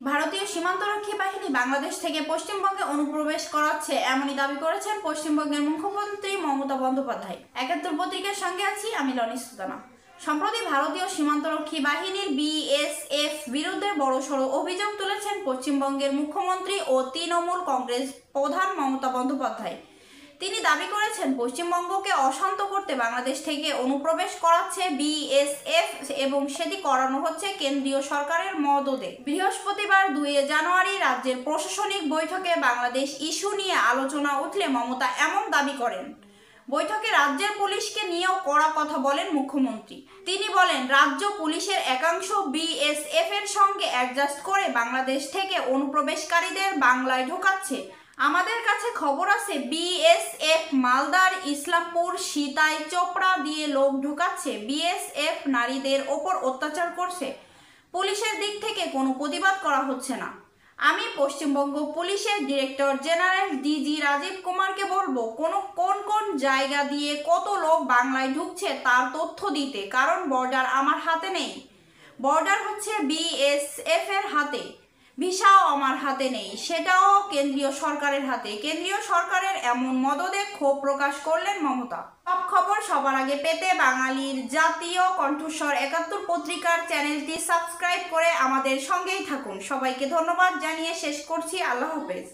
ভারতীয় সীমান্তরক্ষী বাহিনী বাংলাদেশ থেকে পশ্চিমবঙ্গে অনুপ্রবেশ করাচ্ছে এমনই দাবি করেছেন পশ্চিমবঙ্গের মুখ্যমন্ত্রী মমতা বন্দ্যোপাধ্যায়। ৭১ পত্রিকার সঙ্গে আছি আমি লনি সুলতানা। সম্প্রতি ভারতীয় সীমান্তরক্ষী বাহিনীর বিএসএফ বিরুদ্ধে বড়সড় অভিযোগ তুলেছেন পশ্চিমবঙ্গের মুখ্যমন্ত্রী ও তৃণমূল কংগ্রেস প্রধান মমতা বন্দ্যোপাধ্যায়। তিনি দাবি করেছেন পশ্চিমবঙ্গকে অশান্ত করতে বাংলাদেশ থেকে অনুপ্রবেশ করাচ্ছে বিএসএফ এবং সেটি করানো হচ্ছে কেন্দ্রীয় সরকারের মদদে। বৃহস্পতিবার ২ জানুয়ারি রাজ্যের প্রশাসনিক বৈঠকে বাংলাদেশ ইস্যু নিয়ে আলোচনা উঠলে মমতা এমন দাবি করেন। বৈঠকে রাজ্যের পুলিশকে নিয়েও কড়া কথা বলেন মুখ্যমন্ত্রী। তিনি বলেন, রাজ্য পুলিশের একাংশ বিএসএফ এর সঙ্গে অ্যাডজাস্ট করে বাংলাদেশ থেকে অনুপ্রবেশকারীদের বাংলায় ঢোকাচ্ছে। আমাদের কাছে খবর আছে বিএসএফ মালদার ইসলামপুর সীতাই চোপড়া দিয়ে লোক ঢোকাচ্ছে। বিএসএফ নারীদের ওপর অত্যাচার করছে। পুলিশের দিক থেকে কোনো প্রতিবাদ করা হচ্ছে না। আমি পশ্চিমবঙ্গ পুলিশের ডিরেক্টর জেনারেল ডিজি রাজীব কুমারকে বলবো কোন কোন জায়গা দিয়ে কত লোক বাংলায় ঢুকছে তার তথ্য দিতে, কারণ বর্ডার আমার হাতে নেই। বর্ডার হচ্ছে বিএসএফ এর হাতে। ভিসাও আমার হাতে নেই, সেটাও কেন্দ্রীয় সরকারের হাতে। কেন্দ্রীয় সরকারের এমন মদদে ক্ষোভ প্রকাশ করলেন মমতা। সব খবর সবার আগে পেতে বাঙালির জাতীয় কণ্ঠস্বর ৭১ পত্রিকার চ্যানেলটি সাবস্ক্রাইব করে আমাদের সঙ্গেই থাকুন। সবাইকে ধন্যবাদ জানিয়ে শেষ করছি। আল্লাহ হাফেজ।